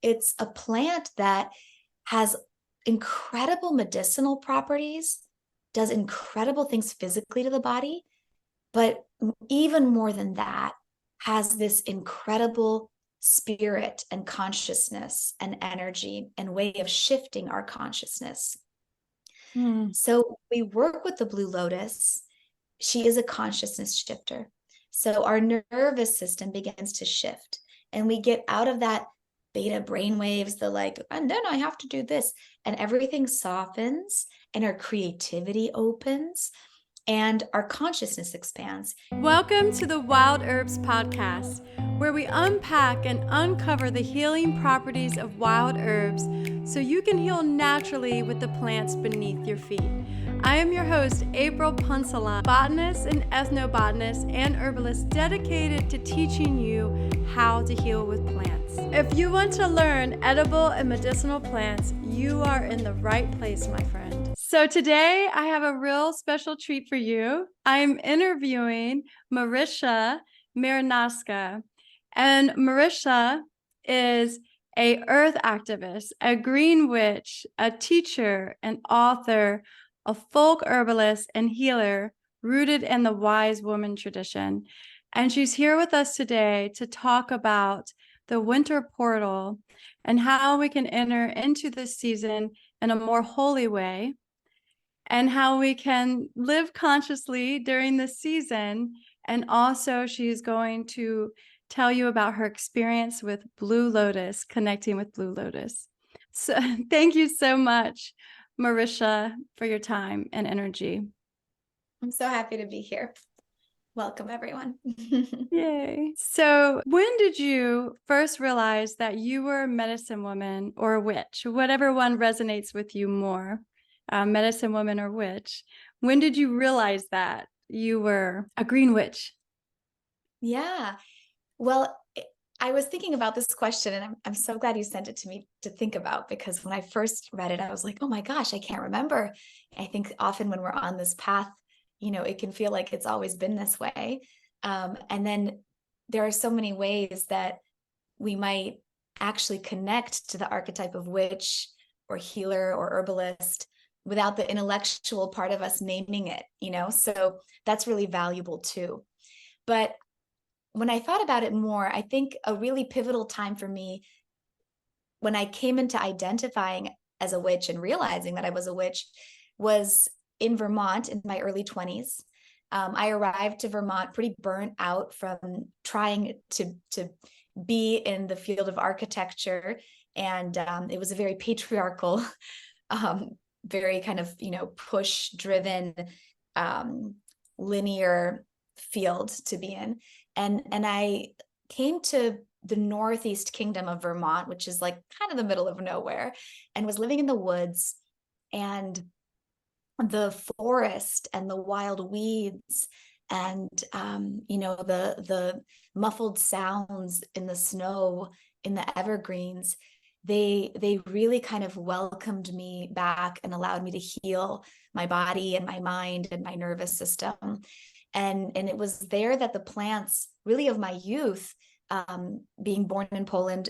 it's a plant that has incredible medicinal properties, does incredible things physically to the body, but even more than that, has this incredible spirit and consciousness and energy and way of shifting our consciousness. So we work with the Blue Lotus. She is a consciousness shifter. So our nervous system begins to shift and we get out of that beta brain waves, the like, and then I have to do this, and everything softens and our creativity opens and our consciousness expands. Welcome to the Wild Herbs Podcast, where we unpack and uncover the healing properties of wild herbs so you can heal naturally with the plants beneath your feet. I am your host, April Punsalan, botanist and ethnobotanist and herbalist dedicated to teaching you how to heal with plants. If you want to learn edible and medicinal plants, you are in the right place, my friend. So today I have a real special treat for you. I'm interviewing Marysia Miernowska, and Marysia is a earth activist, a green witch, a teacher, an author, a folk herbalist and healer rooted in the wise woman tradition. And she's here with us today to talk about the winter portal and how we can enter into this season in a more holy way, and how we can live consciously during this season. And also she's going to tell you about her experience with Blue Lotus, connecting with Blue Lotus. So thank you so much, Marysia, for your time and energy. I'm so happy to be here. Welcome, everyone. Yay. So when did you first realize that you were a medicine woman or a witch, whatever one resonates with you more? Medicine woman or witch. When did you realize that you were a green witch? Yeah. Well, I was thinking about this question and I'm so glad you sent it to me to think about, because when I first read it, I was like, oh my gosh, I can't remember. I think often when we're on this path, it can feel like it's always been this way. And then there are so many ways that we might actually connect to the archetype of witch or healer or herbalist without the intellectual part of us naming it, so that's really valuable too. But when I thought about it more, I think a really pivotal time for me when I came into identifying as a witch and realizing that I was a witch was in Vermont in my early 20s. I arrived to Vermont pretty burnt out from trying to be in the field of architecture. And it was a very patriarchal, very kind of, push driven, linear field to be in. And I came to the Northeast Kingdom of Vermont, which is like kind of the middle of nowhere, and was living in the woods, and the forest and the wild weeds and the muffled sounds in the snow, in the evergreens, they really kind of welcomed me back and allowed me to heal my body and my mind and my nervous system. And it was there that the plants really of my youth, being born in Poland,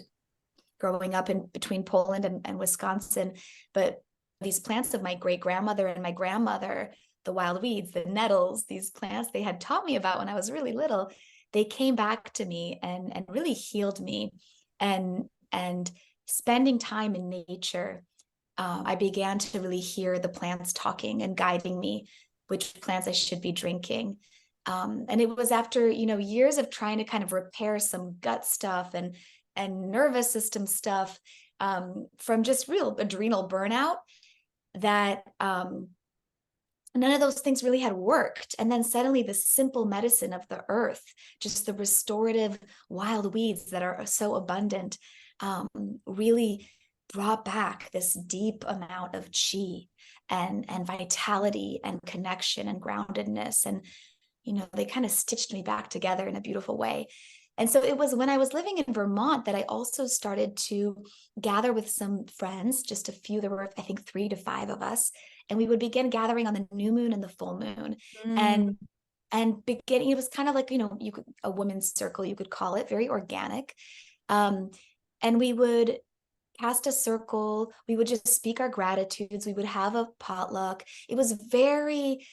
growing up in between Poland and Wisconsin, but these plants of my great grandmother and my grandmother, the wild weeds, the nettles, these plants they had taught me about when I was really little, they came back to me and really healed me. And spending time in nature, I began to really hear the plants talking and guiding me which plants I should be drinking. And it was after, years of trying to kind of repair some gut stuff and nervous system stuff, from just real adrenal burnout, that none of those things really had worked. And then suddenly the simple medicine of the earth, just the restorative wild weeds that are so abundant, really brought back this deep amount of chi and vitality and connection and groundedness. And, they kind of stitched me back together in a beautiful way. And so it was when I was living in Vermont that I also started to gather with some friends, just a few. There were, I think, 3 to 5 of us, and we would begin gathering on the new moon and the full moon. And beginning, it was kind of like, a women's circle, you could call it, very organic. And we would cast a circle. We would just speak our gratitudes. We would have a potluck. It was very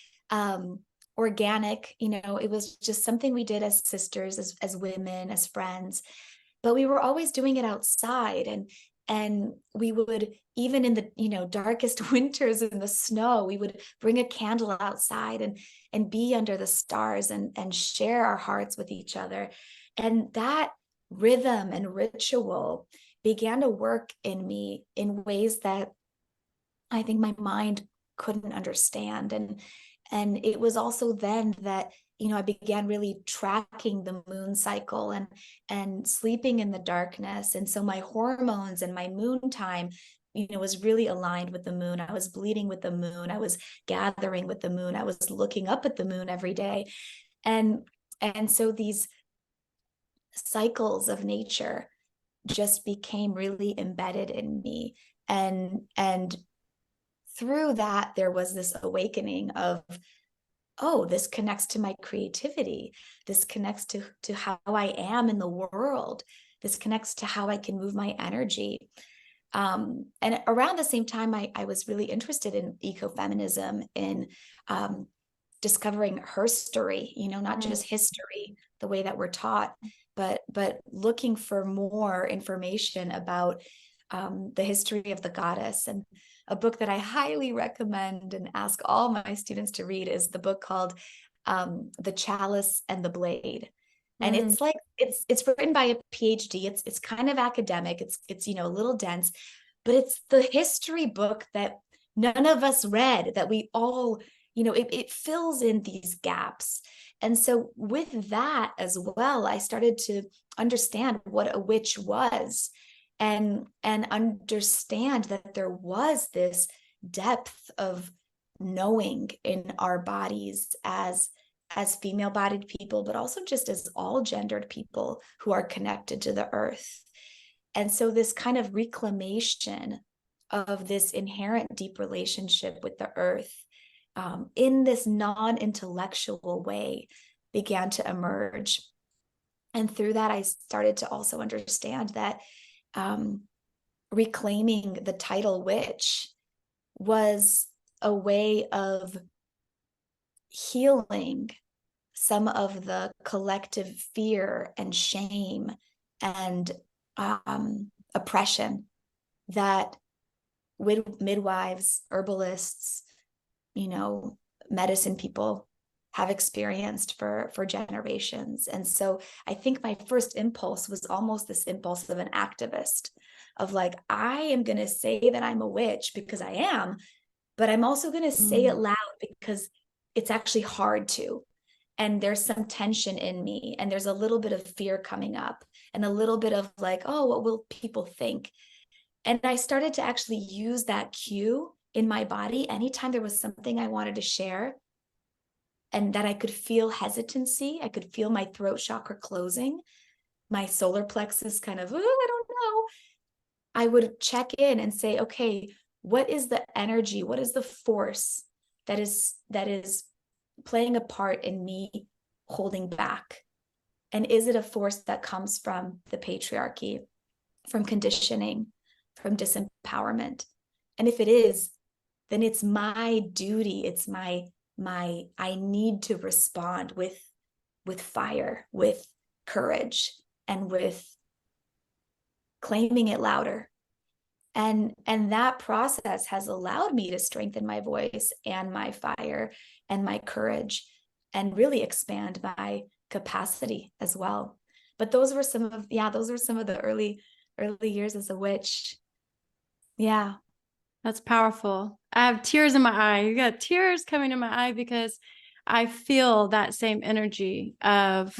organic. It was just something we did as sisters, as women, as friends. But we were always doing it outside, and we would, even in the darkest winters in the snow, we would bring a candle outside and be under the stars and share our hearts with each other. And that rhythm and ritual began to work in me in ways that I think my mind couldn't understand. And it was also then that I began really tracking the moon cycle and sleeping in the darkness. And so my hormones and my moon time was really aligned with the moon. I was bleeding with the moon. I was gathering with the moon. I was looking up at the moon every day. And so these cycles of nature just became really embedded in me. And through that, there was this awakening of, oh, this connects to my creativity. This connects to how I am in the world. This connects to how I can move my energy. And around the same time, I was really interested in ecofeminism, in discovering her story, not just history, the way that we're taught, but looking for more information about the history of the goddess. And a book that I highly recommend and ask all my students to read is the book called The Chalice and the Blade. And it's like it's written by a PhD. It's kind of academic. It's a little dense, but it's the history book that none of us read, that we all, it fills in these gaps. And so with that as well, I started to understand what a witch was, and understand that there was this depth of knowing in our bodies as female-bodied people, but also just as all gendered people who are connected to the earth. And so this kind of reclamation of this inherent deep relationship with the earth, in this non-intellectual way, began to emerge. And through that, I started to also understand that reclaiming the title witch was a way of healing some of the collective fear and shame and oppression that midwives, herbalists, medicine people have experienced for generations. And so I think my first impulse was almost this impulse of an activist, of like, I am going to say that I'm a witch because I am, but I'm also going to say it loud because it's actually hard to. And there's some tension in me, and there's a little bit of fear coming up, and a little bit of like, oh, what will people think? And I started to actually use that cue in my body anytime there was something I wanted to share, and that I could feel hesitancy. I could feel my throat chakra closing, my solar plexus kind of, oh, I don't know. I would check in and say, okay, what is the energy? What is the force that is playing a part in me holding back? And is it a force that comes from the patriarchy, from conditioning, from disempowerment? And if it is, then it's my duty, it's my I need to respond with fire, with courage, and with claiming it louder. And that process has allowed me to strengthen my voice and my fire and my courage, and really expand my capacity as well. But those were some of the early years as a witch. Yeah. That's powerful. I have tears in my eye. You got tears coming in my eye because I feel that same energy of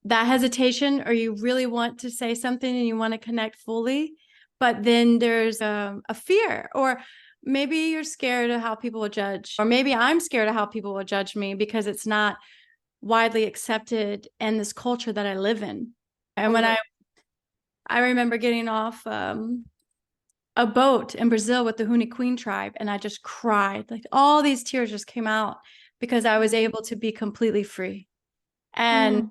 that hesitation, or you really want to say something and you want to connect fully, but then there's a fear, or maybe you're scared of how people will judge, or maybe I'm scared of how people will judge me because it's not widely accepted in this culture that I live in. And when I remember getting off a boat in Brazil with the Huni Queen tribe, and I just cried. Like all these tears just came out because I was able to be completely free. And,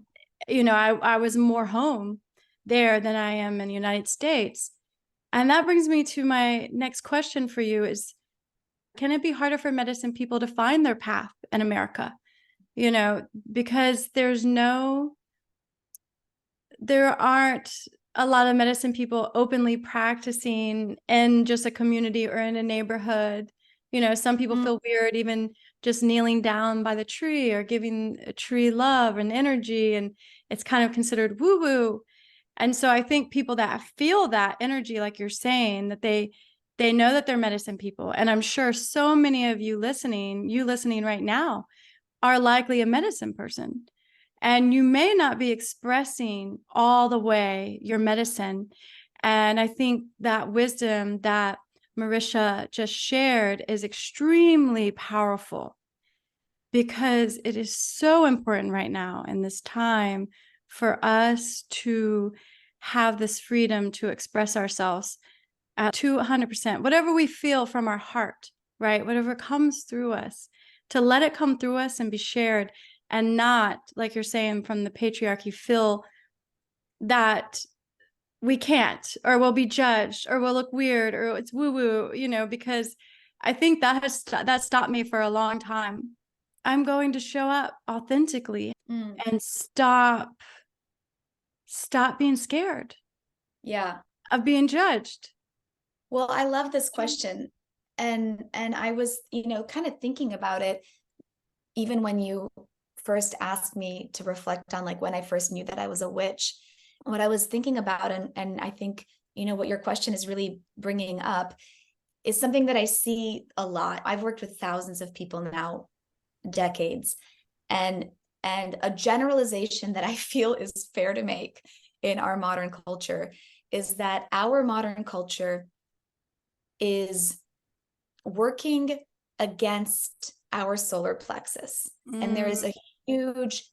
I was more home there than I am in the United States. And that brings me to my next question for you is, can it be harder for medicine people to find their path in America? You know, because there aren't a lot of medicine people openly practicing in just a community or in a neighborhood. You know, some people feel weird even just kneeling down by the tree or giving a tree love and energy, and it's kind of considered woo-woo. And so I think people that feel that energy, like you're saying, that they know that they're medicine people. And I'm sure so many of you listening right now are likely a medicine person. And you may not be expressing all the way your medicine. And I think that wisdom that Marysia just shared is extremely powerful, because it is so important right now in this time for us to have this freedom to express ourselves at 200%, whatever we feel from our heart, right? Whatever comes through us, to let it come through us and be shared, and not, like you're saying, from the patriarchy, feel that we can't, or we'll be judged, or we'll look weird, or it's woo-woo, you know, because I think that stopped me for a long time. I'm going to show up authentically and stop being scared Yeah. of being judged. Well, I love this question. And I was, kind of thinking about it even when you first asked me to reflect on like when I first knew that I was a witch. What I was thinking about, and I think, what your question is really bringing up is something that I see a lot. I've worked with thousands of people now, decades, and a generalization that I feel is fair to make in our modern culture is that our modern culture is working against our solar plexus. And there is a huge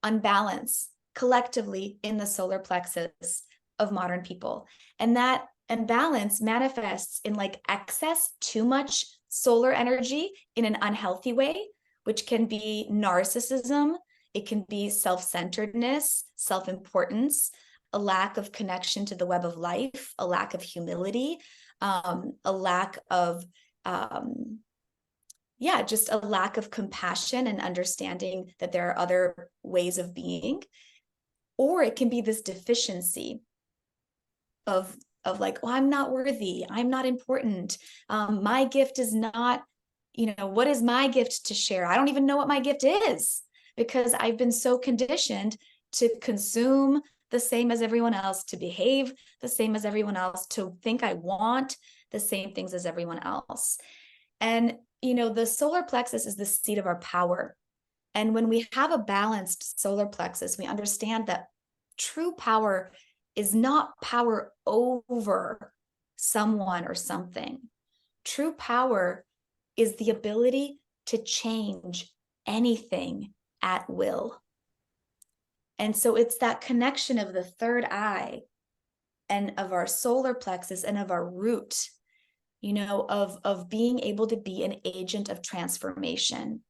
unbalance collectively in the solar plexus of modern people. And that imbalance manifests in like excess, too much solar energy in an unhealthy way, which can be narcissism, it can be self-centeredness, self-importance, a lack of connection to the web of life, a lack of humility, a lack of just a lack of compassion and understanding that there are other ways of being. Or it can be this deficiency of like, oh, I'm not worthy, I'm not important, my gift is not, what is my gift to share? I don't even know what my gift is, because I've been so conditioned to consume the same as everyone else, to behave the same as everyone else, to think I want the same things as everyone else. And, the solar plexus is the seat of our power. And when we have a balanced solar plexus, we understand that true power is not power over someone or something. True power is the ability to change anything at will. And so it's that connection of the third eye and of our solar plexus and of our root, of being able to be an agent of transformation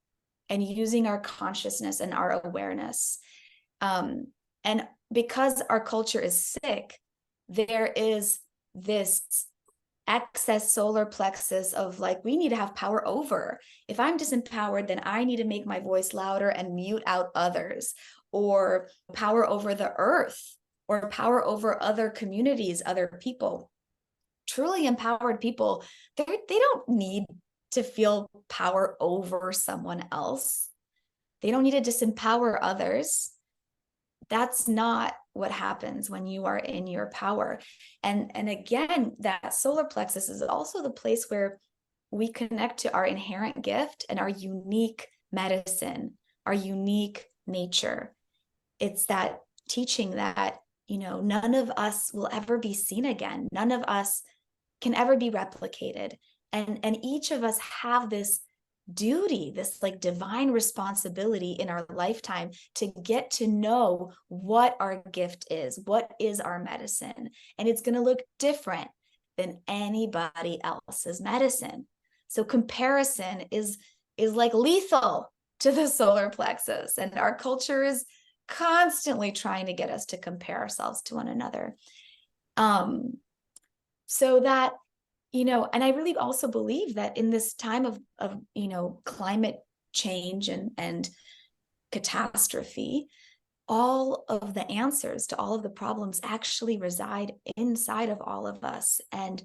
and using our consciousness and our awareness. And because our culture is sick, there is this excess solar plexus of like, we need to have power over. If I'm disempowered, then I need to make my voice louder and mute out others, or power over the earth, or power over other communities, other people. Truly empowered people, they don't need to feel power over someone else. They don't need to disempower others. That's not what happens when you are in your power. And again, that solar plexus is also the place where we connect to our inherent gift and our unique medicine, our unique nature. It's that teaching that, none of us will ever be seen again. None of us can ever be replicated. And each of us have this duty, this like divine responsibility in our lifetime to get to know what our gift is, what is our medicine. And it's going to look different than anybody else's medicine. So comparison is like lethal to the solar plexus. And our culture is constantly trying to get us to compare ourselves to one another. so that, and I really also believe that in this time of climate change and catastrophe, all of the answers to all of the problems actually reside inside of all of us. And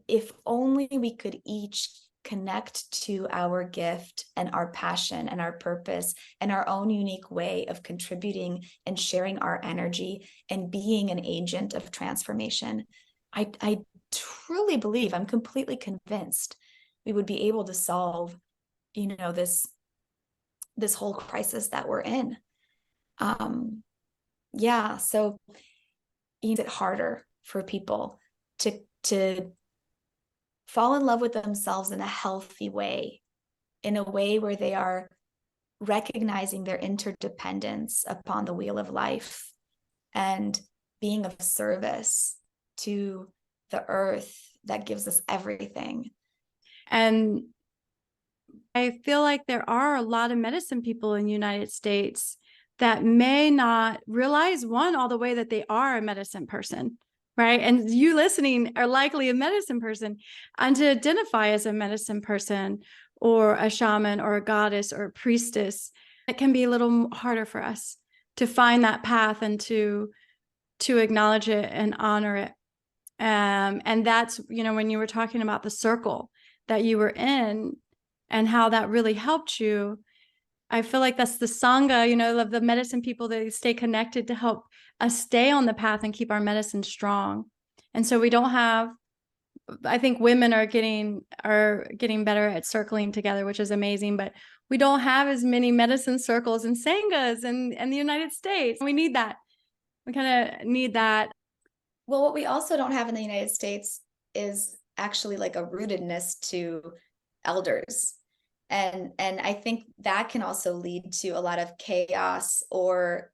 if only we could each connect to our gift and our passion and our purpose and our own unique way of contributing and sharing our energy and being an agent of transformation, I truly believe, I'm completely convinced we would be able to solve, this whole crisis that we're in. Yeah, so it's harder for people to fall in love with themselves in a healthy way, in a way where they are recognizing their interdependence upon the wheel of life and being of service to the earth that gives us everything. And I feel like there are a lot of medicine people in the United States that may not realize, one, all the way that they are a medicine person, right? And you listening are likely a medicine person. And to identify as a medicine person or a shaman or a goddess or a priestess, it can be a little harder for us to find that path and to acknowledge it and honor it. And that's, when you were talking about the circle that you were in and how that really helped you, I feel like that's the Sangha, of the medicine people that stay connected to help us stay on the path and keep our medicine strong. And so we don't have, I think women are getting better at circling together, which is amazing, but we don't have as many medicine circles and Sanghas in the United States. We need that. We kind of need that. Well, what we also don't have in the United States is actually like a rootedness to elders. And I think that can also lead to a lot of chaos or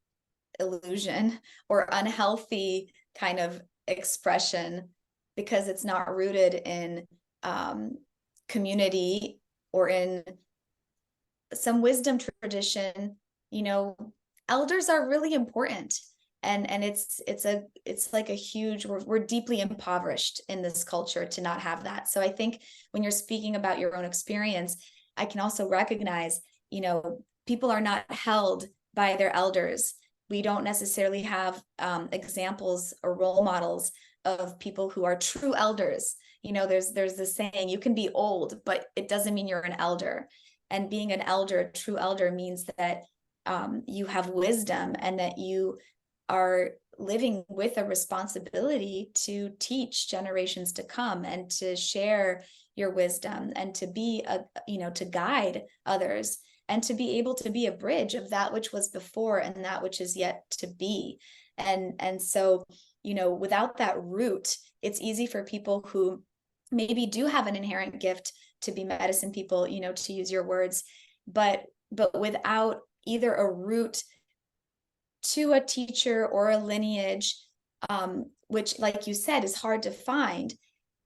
illusion or unhealthy kind of expression, because it's not rooted in community or in some wisdom tradition. Elders are really important. And it's like a huge, we're deeply impoverished in this culture to not have that. So I think when you're speaking about your own experience, I can also recognize, people are not held by their elders. We don't necessarily have examples or role models of people who are true elders. There's this saying, you can be old, but it doesn't mean you're an elder. And being an elder, a true elder, means that you have wisdom and that you are living with a responsibility to teach generations to come and to share your wisdom and to be to guide others and to be able to be a bridge of that which was before and that which is yet to be. And so, without that root, it's easy for people who maybe do have an inherent gift to be medicine people, to use your words, but without either a root to a teacher or a lineage, which, like you said, is hard to find,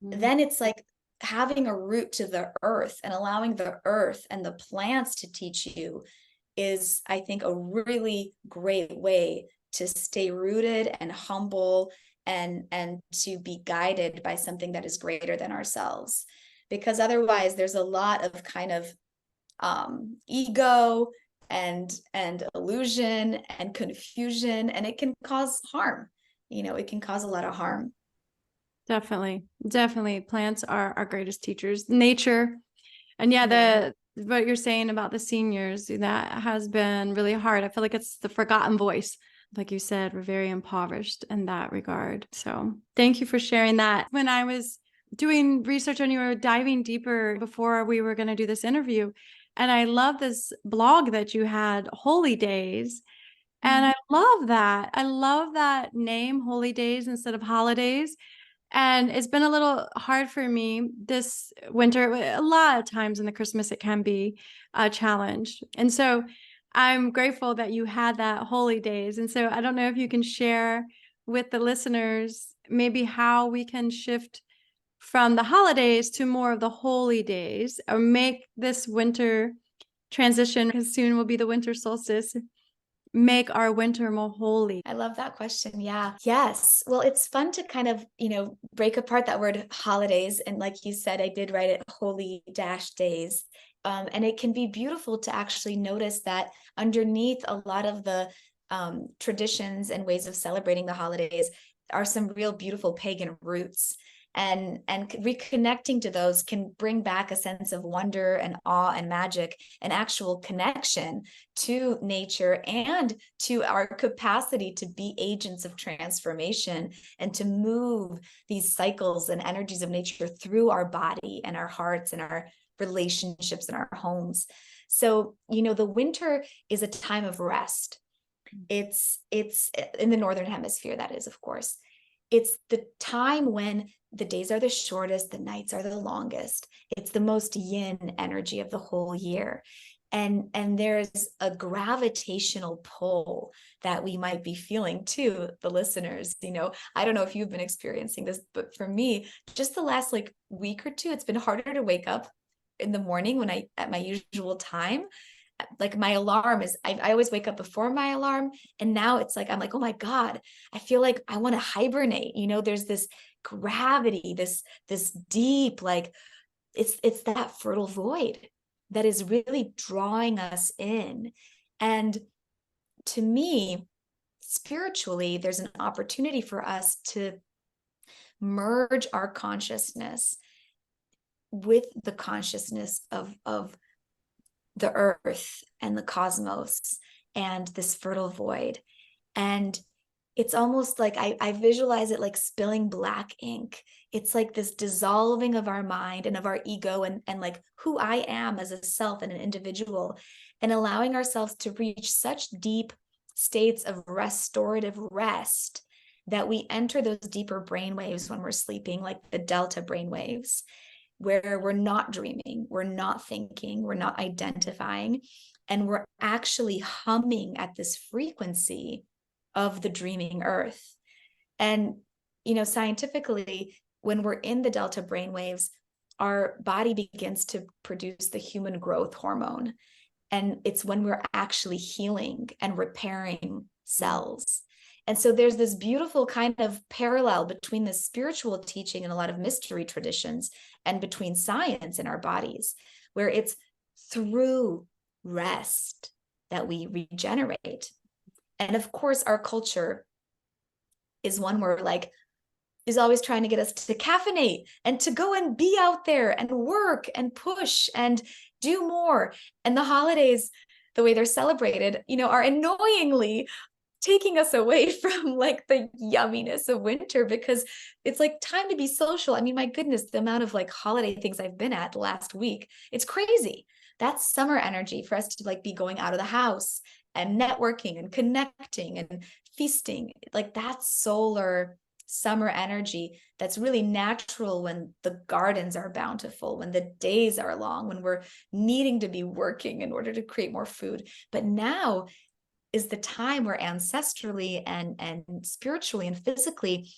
then it's like having a root to the earth and allowing the earth and the plants to teach you is, I think, a really great way to stay rooted and humble and to be guided by something that is greater than ourselves. Because otherwise there's a lot of kind of ego and illusion and confusion, and it can cause harm. It can cause a lot of harm. Definitely plants are our greatest teachers, nature. And what you're saying about the seniors, that has been really hard. I feel like it's the forgotten voice. Like you said, we're very impoverished in that regard. So thank you for sharing that. When I was doing research on you, were diving deeper before we were going to do this interview, and I love this blog that you had, Holy Days. And I love that. I love that name, Holy Days, instead of holidays. And it's been a little hard for me this winter. A lot of times in the Christmas, it can be a challenge. And so I'm grateful that you had that Holy Days. And so I don't know if you can share with the listeners maybe how we can shift from the holidays to more of the holy days, or make this winter transition, because soon will be the winter solstice, make our winter more holy? I love that question. Yeah. Yes. Well, it's fun to kind of, break apart that word holidays. And like you said, I did write it holy dash days. And it can be beautiful to actually notice that underneath a lot of the traditions and ways of celebrating the holidays are some real beautiful pagan roots. And reconnecting to those can bring back a sense of wonder and awe and magic and actual connection to nature and to our capacity to be agents of transformation and to move these cycles and energies of nature through our body and our hearts and our relationships and our homes. So, the winter is a time of rest. It's in the northern hemisphere, that is, of course. It's the time when the days are the shortest, the nights are the longest. It's the most yin energy of the whole year. And there's a gravitational pull that we might be feeling too, the listeners. I don't know if you've been experiencing this, but for me, just the last week or two, it's been harder to wake up in the morning when at my usual time. Like my alarm is, I always wake up before my alarm. And now it's like, I'm like, oh my God, I feel like I want to hibernate. There's this gravity, this deep, it's that fertile void that is really drawing us in. And to me, spiritually, there's an opportunity for us to merge our consciousness with the consciousness of the earth and the cosmos and this fertile void. And it's almost like I visualize it like spilling black ink. It's like this dissolving of our mind and of our ego and like who I am as a self and an individual, and allowing ourselves to reach such deep states of restorative rest that we enter those deeper brain waves when we're sleeping, like the delta brain waves, where we're not dreaming, we're not thinking, we're not identifying, and we're actually humming at this frequency of the dreaming earth. And, scientifically, when we're in the delta brainwaves, our body begins to produce the human growth hormone. And it's when we're actually healing and repairing cells. And so there's this beautiful kind of parallel between the spiritual teaching and a lot of mystery traditions and between science in our bodies, where it's through rest that we regenerate. And of course, our culture is one where is always trying to get us to caffeinate and to go and be out there and work and push and do more. And the holidays, the way they're celebrated, are annoyingly taking us away from the yumminess of winter, because it's time to be social. I mean, my goodness, the amount of holiday things I've been at the last week, it's crazy. That's summer energy for us to be going out of the house and networking and connecting and feasting. That's solar summer energy that's really natural when the gardens are bountiful, when the days are long, when we're needing to be working in order to create more food. But now is the time where ancestrally and spiritually and physically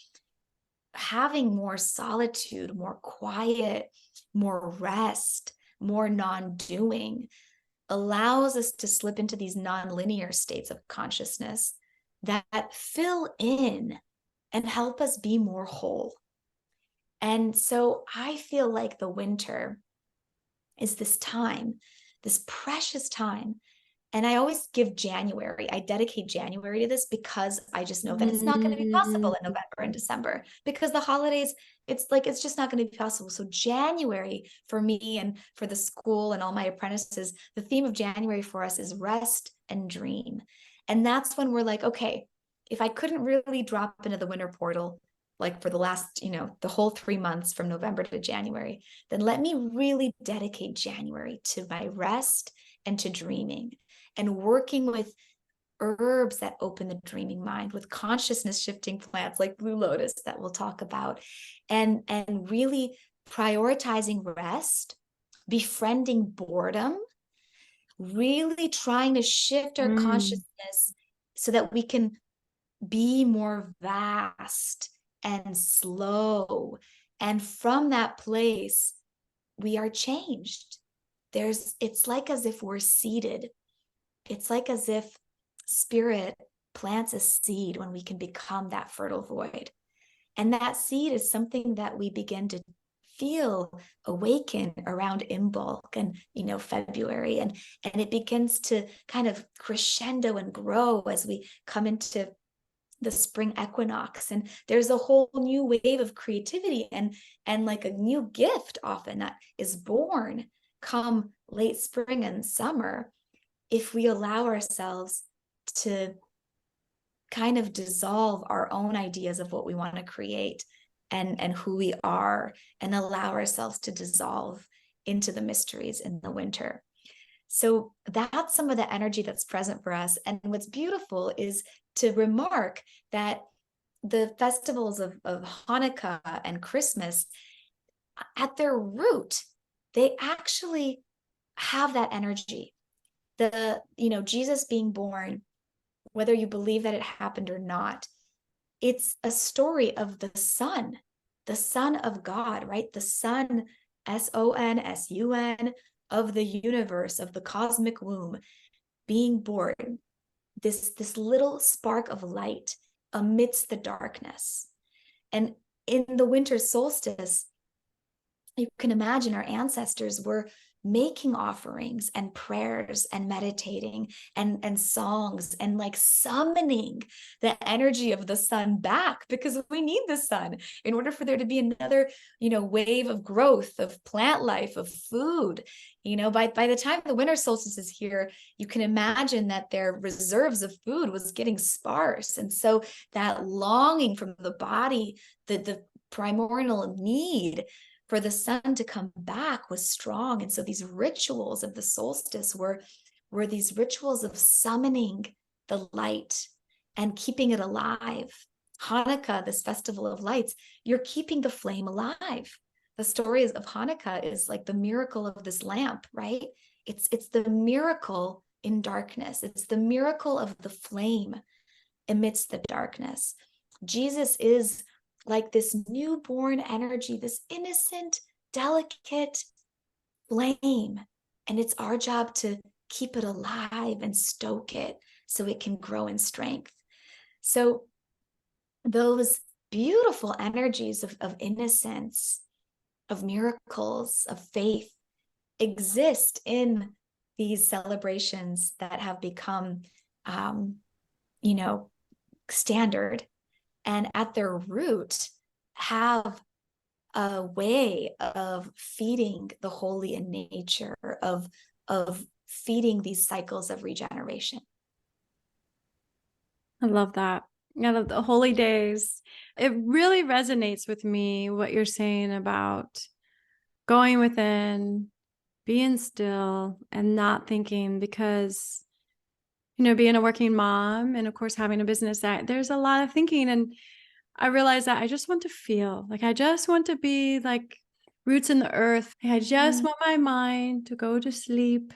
having more solitude, more quiet, more rest, more non-doing allows us to slip into these non-linear states of consciousness that fill in and help us be more whole. And so I feel like the winter is this time, this precious time. And I always give January, I dedicate January to this, because I just know that it's not going to be possible in November and December, because the holidays, it's just not going to be possible. So January for me and for the school and all my apprentices, the theme of January for us is rest and dream. And that's when we're okay, if I couldn't really drop into the winter portal, for the last, the whole 3 months from November to January, then let me really dedicate January to my rest and to dreaming, and working with herbs that open the dreaming mind, with consciousness shifting plants like Blue Lotus that we'll talk about, and really prioritizing rest, befriending boredom, really trying to shift our consciousness so that we can be more vast and slow. And from that place, we are changed. It's like as if we're seated. It's like as if spirit plants a seed when we can become that fertile void. And that seed is something that we begin to feel awaken around Imbolc and, February. And it begins to kind of crescendo and grow as we come into the spring equinox. And there's a whole new wave of creativity and like a new gift often that is born come late spring and summer if we allow ourselves to kind of dissolve our own ideas of what we want to create and who we are, and allow ourselves to dissolve into the mysteries in the winter. So that's some of the energy that's present for us. And what's beautiful is to remark that the festivals of Hanukkah and Christmas, at their root, they actually have that energy. Jesus being born, whether you believe that it happened or not, it's a story of the Son of God, right? The Son, Son, of the universe, of the cosmic womb, being born, this little spark of light amidst the darkness. And in the winter solstice, you can imagine our ancestors were making offerings and prayers and meditating and songs and like summoning the energy of the sun back, because we need the sun in order for there to be another, wave of growth, of plant life, of food. By the time the winter solstice is here, you can imagine that their reserves of food was getting sparse. And so that longing from the body, the primordial need for the sun to come back was strong. And so these rituals of the solstice were these rituals of summoning the light and keeping it alive. Hanukkah, this festival of lights, you're keeping the flame alive. The stories of Hanukkah is like the miracle of this lamp, right? It's the miracle in darkness. It's the miracle of the flame amidst the darkness. Jesus is like this newborn energy, this innocent, delicate flame. And it's our job to keep it alive and stoke it so it can grow in strength. So those beautiful energies of innocence, of miracles, of faith exist in these celebrations that have become, standard, and at their root have a way of feeding the holy in nature, of feeding these cycles of regeneration. I love that. I love the holy days. It really resonates with me what you're saying about going within, being still, and not thinking, because being a working mom and of course having a business, that there's a lot of thinking. And I realized that I just want to feel like, I just want to be like roots in the earth. I just want my mind to go to sleep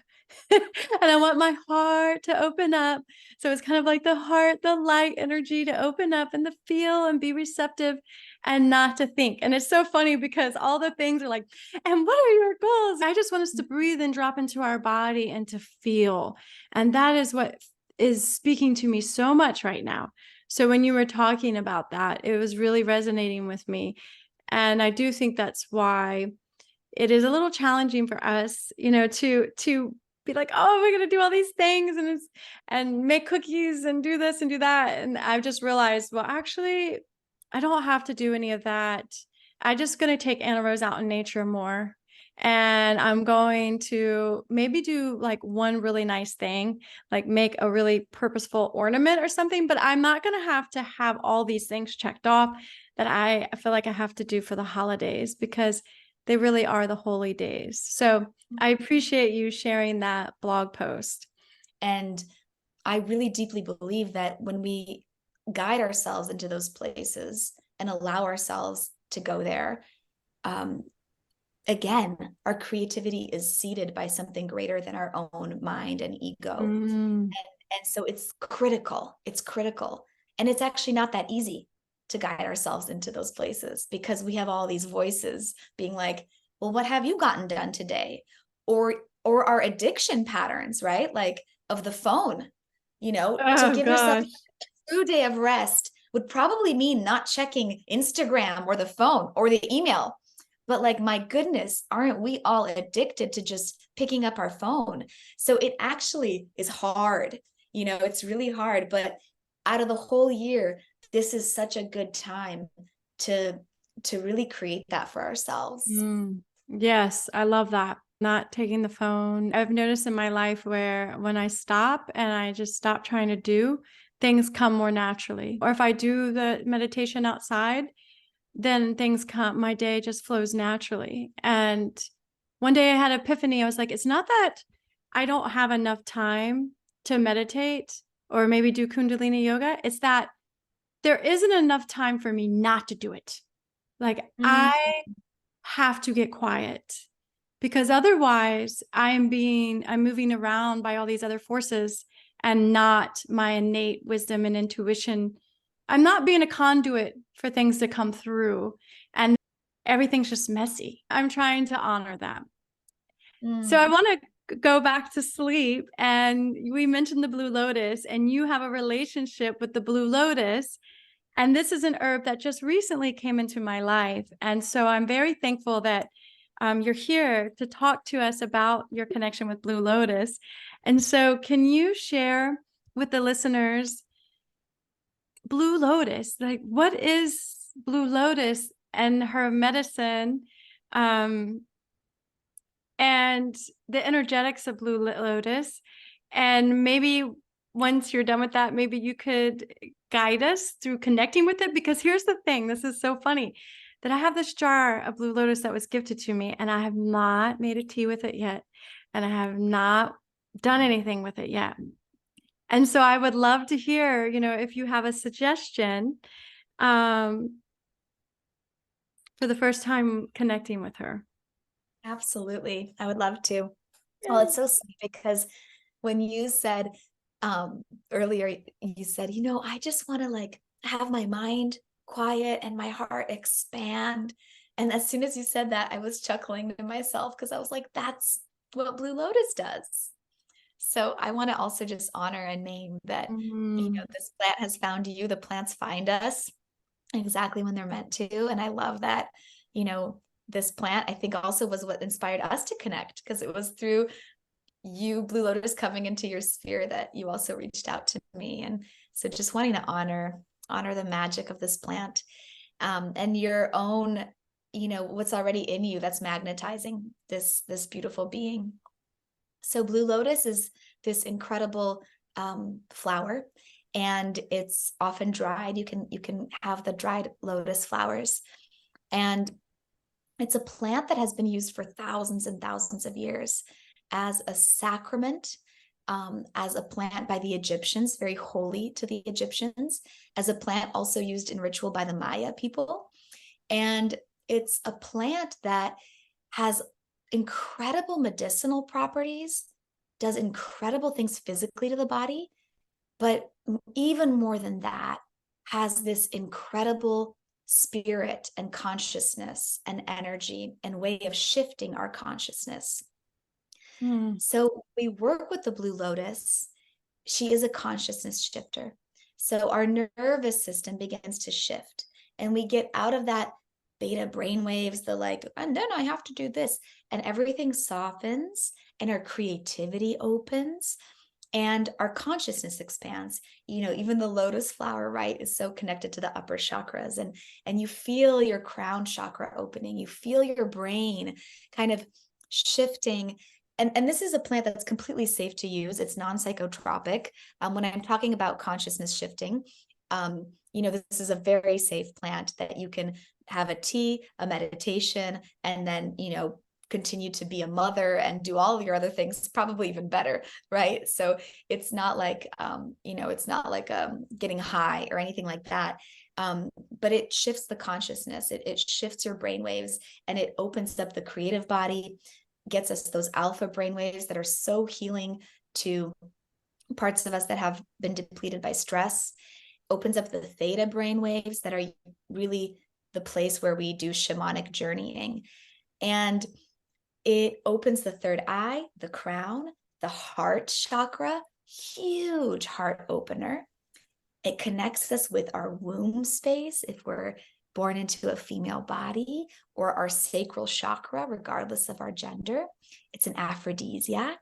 and I want my heart to open up. So it's kind of like the heart, the light energy to open up and to feel and be receptive and not to think. And it's so funny because all the things are like, and what are your goals? I just want us to breathe and drop into our body and to feel. And that is what is speaking to me so much right now. So when you were talking about that, it was really resonating with me. And I do think that's why it is a little challenging for us, to be like, oh, we're going to do all these things and make cookies and do this and do that. And I've just realized, well, actually, I don't have to do any of that. I'm just going to take Anna Rose out in nature more. And I'm going to maybe do like one really nice thing, like make a really purposeful ornament or something, but I'm not going to have all these things checked off that I feel like I have to do for the holidays, because they really are the holy days. So I appreciate you sharing that blog post. And I really deeply believe that when we guide ourselves into those places and allow ourselves to go there, again, our creativity is seeded by something greater than our own mind and ego. And so it's critical. It's critical. And it's actually not that easy to guide ourselves into those places, because we have all these voices being like, well, what have you gotten done today? Or our addiction patterns, right? Like of the phone. to Oh give yourself gosh. a true day of rest would probably mean not checking Instagram or the phone or the email. But like, my goodness, aren't we all addicted to just picking up our phone? So it actually is hard. It's really hard. But out of the whole year, this is such a good time to really create that for ourselves. Mm, yes, I love that. Not taking the phone. I've noticed in my life where when I stop and I just stop trying to do, things come more naturally. Or if I do the meditation outside, then things come, my day just flows naturally. And one day I had an epiphany. I was like, it's not that I don't have enough time to meditate or maybe do Kundalini yoga. It's that there isn't enough time for me not to do it. Like, Mm, I have to get quiet because otherwise I'm moving around by all these other forces and not my innate wisdom and intuition. I'm not being a conduit for things to come through, and everything's just messy. I'm trying to honor that. So I mm. want to go back to sleep, and we mentioned the Blue Lotus, and you have a relationship with the Blue Lotus. And this is an herb that just recently came into my life. And so I'm very thankful that you're here to talk to us about your connection with Blue Lotus. And so, can you share with the listeners Blue Lotus? Like, what is Blue Lotus and her medicine, um, and the energetics of Blue Lotus? And maybe once you're done with that, maybe you could guide us through connecting with it. Because here's the thing, this is so funny, that I have this jar of Blue Lotus that was gifted to me, and I have not made a tea with it yet. And I have not done anything with it yet. And so I would love to hear, if you have a suggestion um, for the first time connecting with her. Absolutely. I would love to. Well, Yeah. it's so sweet because when you said um earlier, you said, I just want to like have my mind quiet and my heart expand. And as soon as you said that, I was chuckling to myself because I was like, that's what Blue Lotus does. So I want to also just honor and name that, Mm. this plant has found you, the plants find us exactly when they're meant to. And I love that, you know, this plant, I think, also was what inspired us to connect, because it was through you, Blue Lotus, coming into your sphere that you also reached out to me. And so just wanting to honor the magic of this plant, and your own, what's already in you that's magnetizing this beautiful being. So Blue Lotus is this incredible flower, and it's often dried. You can have the dried lotus flowers, and it's a plant that has been used for thousands and thousands of years as a sacrament, as a plant by the Egyptians, very holy to the Egyptians, as a plant also used in ritual by the Maya people. And it's a plant that has incredible medicinal properties, does incredible things physically to the body, but even more than that, has this incredible spirit and consciousness and energy and way of shifting our consciousness. Mm. So we work with the Blue Lotus. She is a consciousness shifter. So our nervous system begins to shift, and we get out of that beta brain waves, the like, and then I have to do this, and everything softens and our creativity opens and our consciousness expands. Even the lotus flower, right, is so connected to the upper chakras, and you feel your crown chakra opening, you feel your brain kind of shifting. And this is a plant that's completely safe to use. It's non-psychotropic. When I'm talking about consciousness shifting, this is a very safe plant that you can have a tea, a meditation, and then, continue to be a mother and do all of your other things, probably even better, right? So it's not like, getting high or anything like that. But it shifts the consciousness. It shifts your brain waves, and it opens up the creative body, gets us those alpha brain waves that are so healing to parts of us that have been depleted by stress, opens up the theta brain waves that are really the place where we do shamanic journeying. And it opens the third eye, the crown, the heart chakra, huge heart opener. It connects us with our womb space if we're born into a female body, or our sacral chakra, regardless of our gender. It's an aphrodisiac.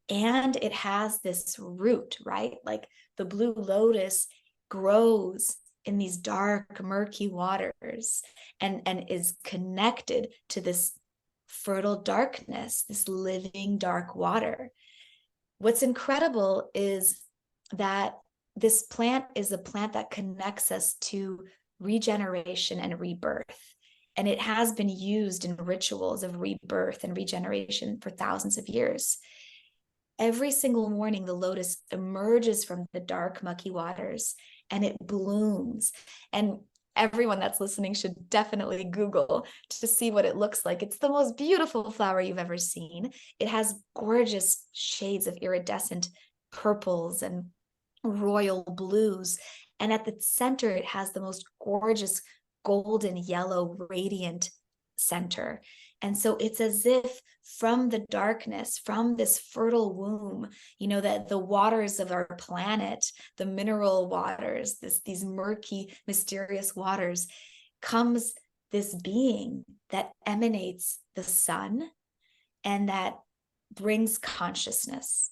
And it has this root, right? Like the blue lotus grows in these dark, murky waters and is connected to this fertile darkness, this living dark water. What's incredible is that this plant is a plant that connects us to regeneration and rebirth. And it has been used in rituals of rebirth and regeneration for thousands of years. Every single morning, the lotus emerges from the dark, mucky waters and it blooms. And everyone that's listening should definitely Google to see what it looks like. It's the most beautiful flower you've ever seen. It has gorgeous shades of iridescent purples and royal blues. And at the center, it has the most gorgeous golden yellow radiant center. And so it's as if from the darkness, from this fertile womb, that the waters of our planet, the mineral waters, these murky, mysterious waters, comes this being that emanates the sun and that brings consciousness.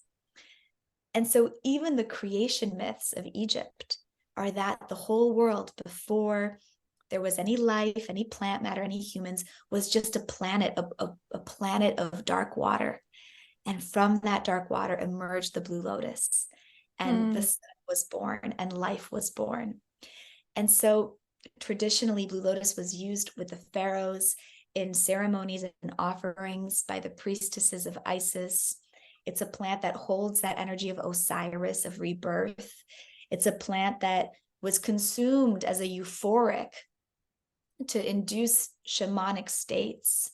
And so even the creation myths of Egypt are that the whole world before there was any life, any plant matter, any humans, was just a planet of dark water. And from that dark water emerged the blue lotus. And the sun was born and life was born. And so traditionally, blue lotus was used with the pharaohs in ceremonies and offerings by the priestesses of Isis. It's a plant that holds that energy of Osiris, of rebirth. It's a plant that was consumed as a euphoric to induce shamanic states,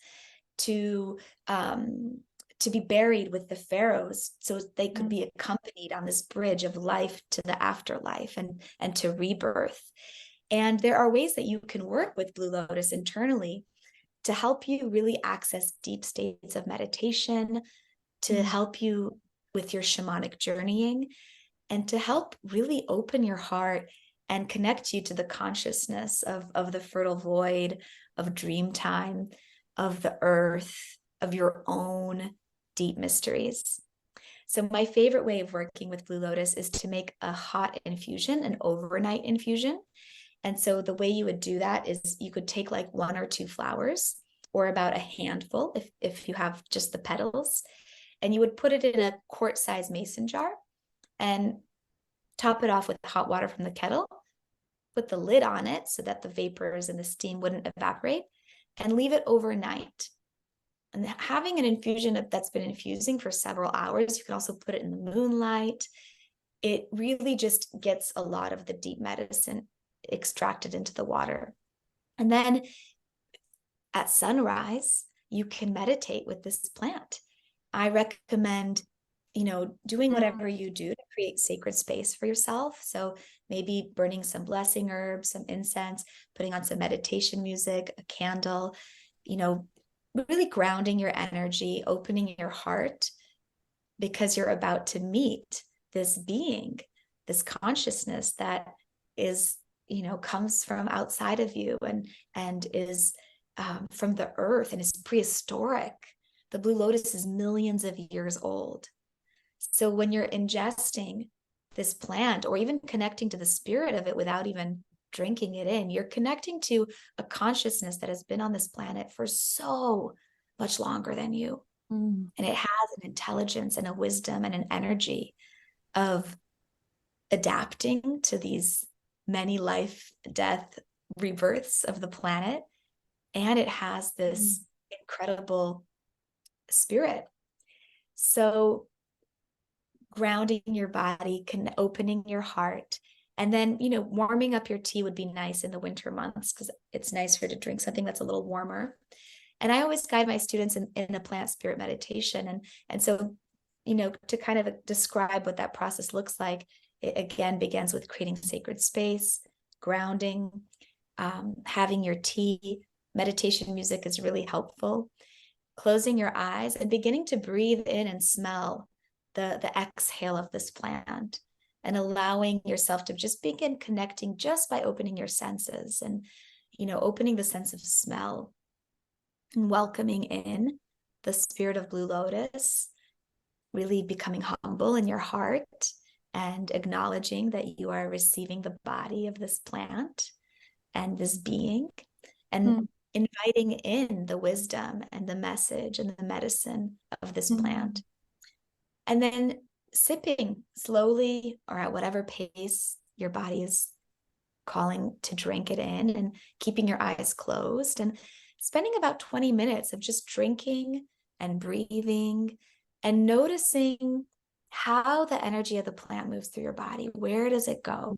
to be buried with the pharaohs so they could be accompanied on this bridge of life to the afterlife and to rebirth. And there are ways that you can work with Blue Lotus internally to help you really access deep states of meditation, to help you with your shamanic journeying, and to help really open your heart and connect you to the consciousness of the fertile void, of dream time, of the earth, of your own deep mysteries. So my favorite way of working with Blue Lotus is to make a hot infusion, an overnight infusion. And so the way you would do that is you could take like 1 or 2 flowers, or about a handful if you have just the petals, and you would put it in a quart-sized mason jar and top it off with hot water from the kettle, put the lid on it so that the vapors and the steam wouldn't evaporate, and leave it overnight. And having an infusion that's been infusing for several hours, you can also put it in the moonlight. It really just gets a lot of the deep medicine extracted into the water. And then at sunrise, you can meditate with this plant. I recommend doing whatever you do to create sacred space for yourself. So maybe burning some blessing herbs, some incense, putting on some meditation music, a candle, really grounding your energy, opening your heart, because you're about to meet this being, this consciousness that is, comes from outside of you and is from the earth and is prehistoric. The blue lotus is millions of years old. So when you're ingesting this plant, or even connecting to the spirit of it without even drinking it in, you're connecting to a consciousness that has been on this planet for so much longer than you. And it has an intelligence and a wisdom and an energy of adapting to these many life, death, rebirths of the planet. And it has this incredible spirit. So grounding your body, opening your heart, and then, warming up your tea would be nice in the winter months because it's nicer to drink something that's a little warmer. And I always guide my students in a plant spirit meditation. And so, to kind of describe what that process looks like, it again begins with creating sacred space, grounding, having your tea. Meditation music is really helpful. Closing your eyes and beginning to breathe in and smell the exhale of this plant, and allowing yourself to just begin connecting just by opening your senses and, opening the sense of smell and welcoming in the spirit of Blue Lotus, really becoming humble in your heart and acknowledging that you are receiving the body of this plant and this being, and inviting in the wisdom and the message and the medicine of this plant. And then sipping slowly or at whatever pace your body is calling to drink it in, and keeping your eyes closed and spending about 20 minutes of just drinking and breathing and noticing how the energy of the plant moves through your body. Where does it go?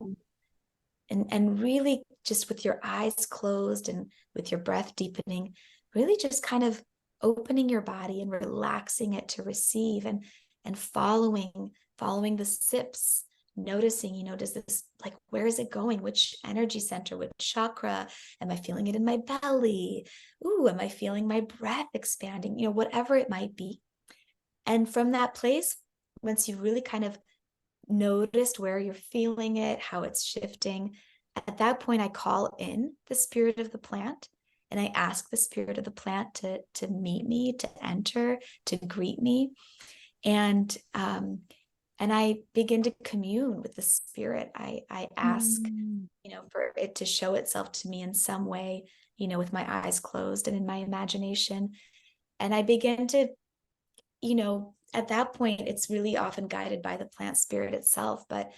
And really just with your eyes closed and with your breath deepening, really just kind of opening your body and relaxing it to receive, and following the sips, noticing, does this, like, where is it going? Which energy center, which chakra? Am I feeling it in my belly? Ooh, am I feeling my breath expanding? Whatever it might be. And from that place, once you've really kind of noticed where you're feeling it, how it's shifting, at that point, I call in the spirit of the plant, and I ask the spirit of the plant to meet me, to enter, to greet me. And I begin to commune with the spirit. I ask, for it to show itself to me in some way, with my eyes closed and in my imagination. And I begin to, at that point, it's really often guided by the plant spirit itself, but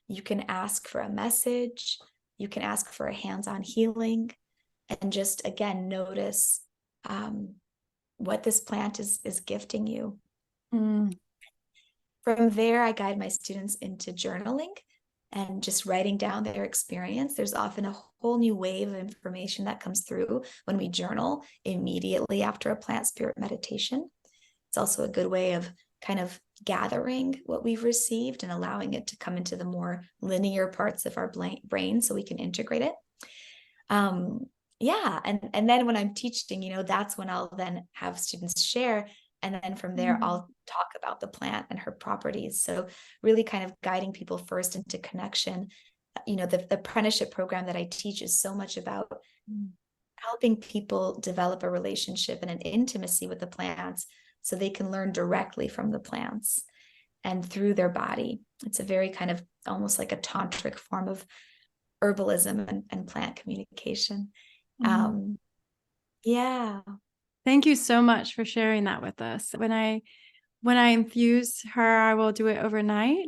you can ask for a message, you can ask for a hands-on healing, and just, again, notice what this plant is gifting you. From there, I guide my students into journaling and just writing down their experience. There's often a whole new wave of information that comes through when we journal immediately after a plant spirit meditation. It's also a good way of kind of gathering what we've received and allowing it to come into the more linear parts of our brain so we can integrate it. Yeah. And then when I'm teaching, that's when I'll then have students share. And then from there, I'll talk about the plant and her properties. So really kind of guiding people first into connection. The apprenticeship program that I teach is so much about helping people develop a relationship and an intimacy with the plants so they can learn directly from the plants and through their body. It's a very kind of almost like a tantric form of herbalism and plant communication. Yeah. Thank you so much for sharing that with us. When I infuse her, I will do it overnight,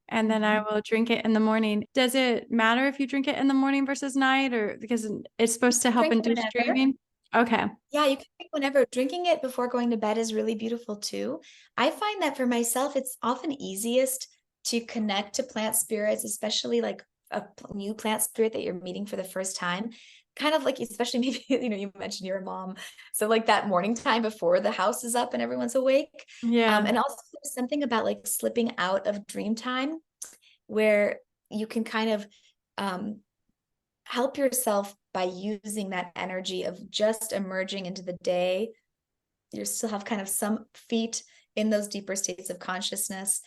and then I will drink it in the morning. Does it matter if you drink it in the morning versus night, or because it's supposed to help induce dreaming? Okay. Yeah, you can drink whenever. Drinking it before going to bed is really beautiful too. I find that for myself, it's often easiest to connect to plant spirits, especially like a new plant spirit that you're meeting for the first time. Kind of like, especially maybe, you mentioned you're a mom. So like that morning time before the house is up and everyone's awake. Yeah. And also there's something about like slipping out of dream time where you can kind of help yourself by using that energy of just emerging into the day. You still have kind of some feet in those deeper states of consciousness.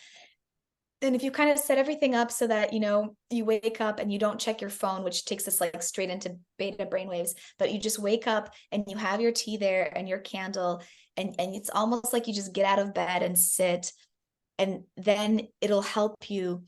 And if you kind of set everything up so that, you wake up and you don't check your phone, which takes us like straight into beta brainwaves, but you just wake up and you have your tea there and your candle, and it's almost like you just get out of bed and sit, and then it'll help you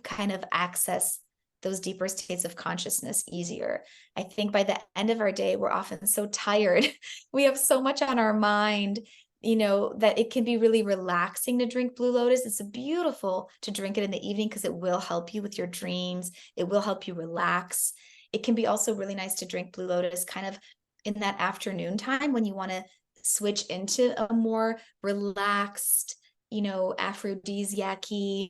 kind of access those deeper states of consciousness easier. I think by the end of our day, we're often so tired. We have so much on our mind, that it can be really relaxing to drink Blue Lotus. It's beautiful to drink it in the evening because it will help you with your dreams. It will help you relax. It can be also really nice to drink Blue Lotus kind of in that afternoon time when you want to switch into a more relaxed, aphrodisiac-y,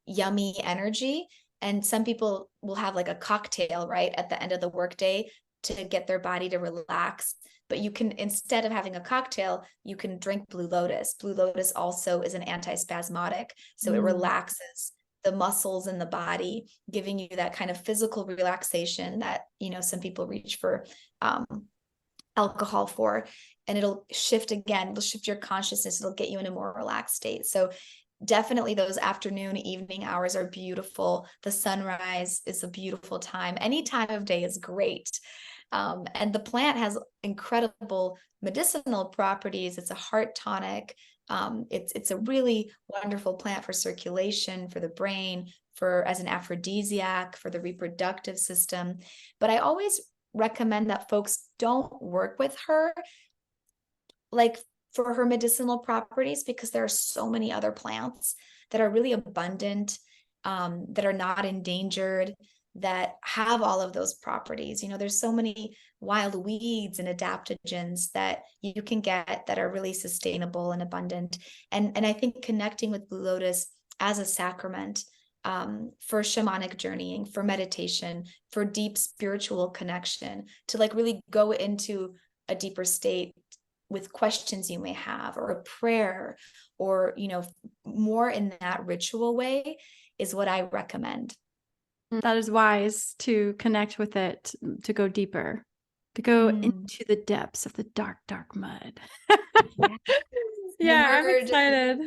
yummy energy. And some people will have like a cocktail right at the end of the workday to get their body to relax. But you can, instead of having a cocktail, you can drink Blue Lotus. Blue Lotus also is an antispasmodic, so it relaxes the muscles in the body, giving you that kind of physical relaxation that, some people reach for alcohol for, and it'll shift again, it'll shift your consciousness, it'll get you in a more relaxed state. So definitely those afternoon, evening hours are beautiful. The sunrise is a beautiful time. Any time of day is great. And the plant has incredible medicinal properties. It's a heart tonic. It's a really wonderful plant for circulation, for the brain, for as an aphrodisiac, for the reproductive system. But I always recommend that folks don't work with her like for her medicinal properties, because there are so many other plants that are really abundant, that are not endangered, that have all of those properties. You know, there's so many wild weeds and adaptogens that you can get that are really sustainable and abundant. And I think connecting with Blue Lotus as a sacrament, for shamanic journeying, for meditation, for deep spiritual connection, to like really go into a deeper state with questions you may have, or a prayer, or, you know, more in that ritual way, is what I recommend. That is wise to connect with it, to go deeper, to go into the depths of the dark, dark mud. Yeah. Yeah, I'm Emerge excited.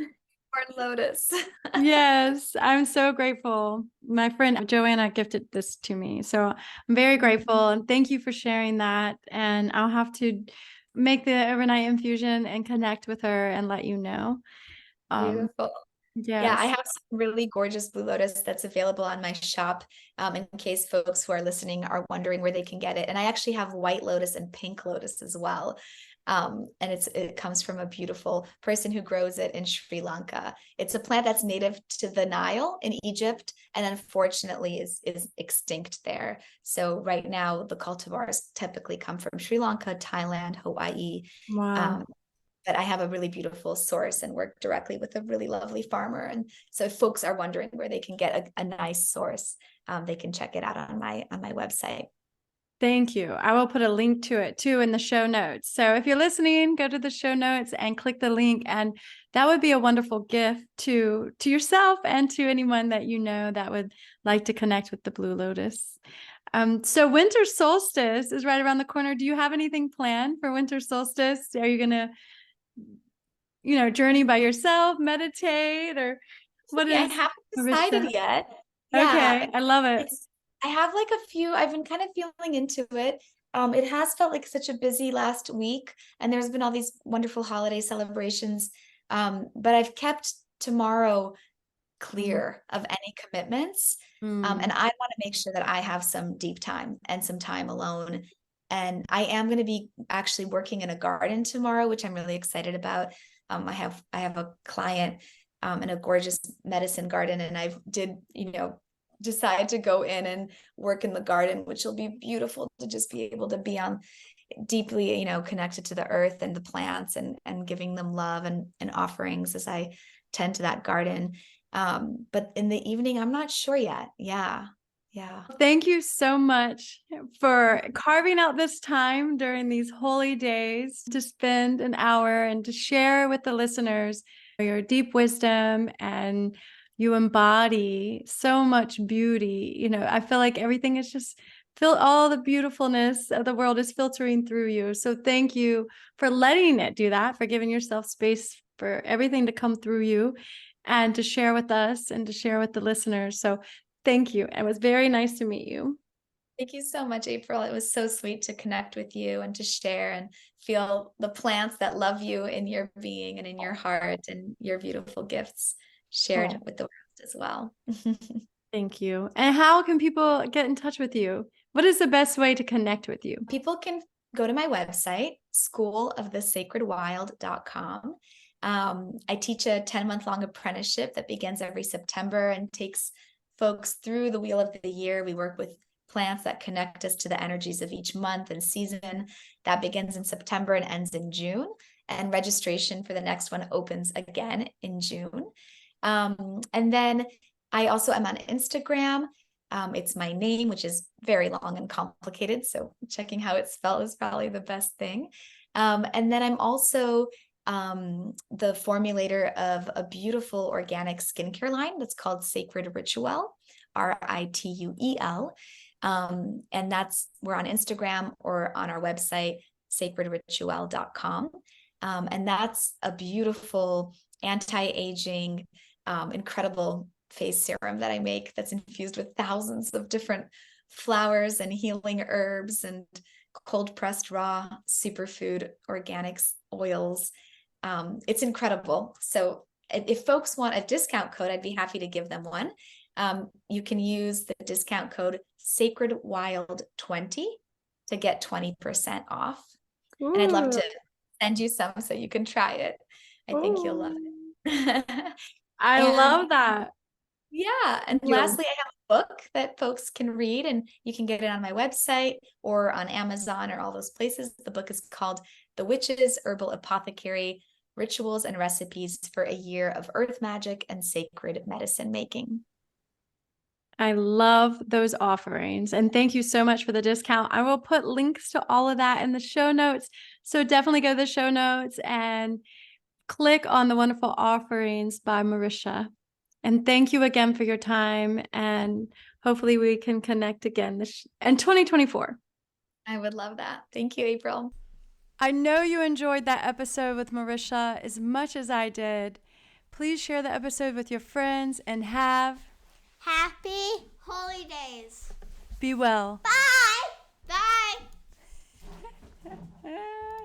Lotus. Yes, I'm so grateful. My friend Joanna gifted this to me. So I'm very grateful. And thank you for sharing that. And I'll have to make the overnight infusion and connect with her and let you know. Beautiful. Yeah, I Yes. have some really gorgeous Blue Lotus that's available on my shop, in case folks who are listening are wondering where they can get it. And I actually have white lotus and pink lotus as well. And it comes from a beautiful person who grows it in Sri Lanka. It's a plant that's native to the Nile in Egypt, and unfortunately is extinct there. So right now the cultivars typically come from Sri Lanka, Thailand, Hawaii. Wow. But I have a really beautiful source and work directly with a really lovely farmer. And so if folks are wondering where they can get a nice source, they can check it out on my website. Thank you. I will put a link to it too in the show notes. So if you're listening, go to the show notes and click the link. And that would be a wonderful gift to yourself and to anyone that you know that would like to connect with the Blue Lotus. So winter solstice is right around the corner. Do you have anything planned for winter solstice? Are you going to, journey by yourself, meditate, or what I is haven't decided Marysia? yet. Yeah, Okay, I love it. I have like a few, I've been kind of feeling into it. It has felt like such a busy last week, and there's been all these wonderful holiday celebrations. But I've kept tomorrow clear of any commitments. And I want to make sure that I have some deep time and some time alone. And I am going to be actually working in a garden tomorrow, which I'm really excited about. I have a client in a gorgeous medicine garden, and I did, decide to go in and work in the garden, which will be beautiful to just be able to be on deeply, connected to the earth and the plants, and giving them love and offerings as I tend to that garden. But in the evening, I'm not sure yet. Yeah. Yeah. Thank you so much for carving out this time during these holy days to spend an hour and to share with the listeners your deep wisdom, and you embody so much beauty. I feel like everything is just all the beautifulness of the world is filtering through you. So thank you for letting it do that, for giving yourself space for everything to come through you and to share with us and to share with the listeners. So thank you. It was very nice to meet you. Thank you so much, April. It was so sweet to connect with you and to share and feel the plants that love you in your being and in your heart, and your beautiful gifts shared with the world as well. Thank you. And how can people get in touch with you? What is the best way to connect with you? People can go to my website, schoolofthesacredwild.com. I teach a 10-month-long apprenticeship that begins every September and takes folks through the wheel of the year. We work with plants that connect us to the energies of each month and season. That begins in September and ends in June. And registration for the next one opens again in June. And then I also am on Instagram. It's my name, which is very long and complicated, so checking how it's spelled is probably the best thing. And then I'm also the formulator of a beautiful organic skincare line that's called Sacred Ritual, Rituel. And we're on Instagram or on our website, sacredritual.com. And that's a beautiful anti-aging, incredible face serum that I make that's infused with thousands of different flowers and healing herbs and cold pressed raw superfood organics oils. It's incredible. So if folks want a discount code, I'd be happy to give them one. You can use the discount code SacredWild20 to get 20% off. Ooh. And I'd love to send you some so you can try it. I think you'll love it. I love that. Yeah. And lastly, I have a book that folks can read, and you can get it on my website or on Amazon or all those places. The book is called The Witch's Herbal Apothecary: Rituals and Recipes for a Year of Earth Magic and Sacred Medicine Making. I love those offerings. And thank you so much for the discount. I will put links to all of that in the show notes. So definitely go to the show notes and click on the wonderful offerings by Marysia. And thank you again for your time. And hopefully we can connect again in 2024. I would love that. Thank you, April. I know you enjoyed that episode with Marysia as much as I did. Please share the episode with your friends and have happy holidays. Be well. Bye.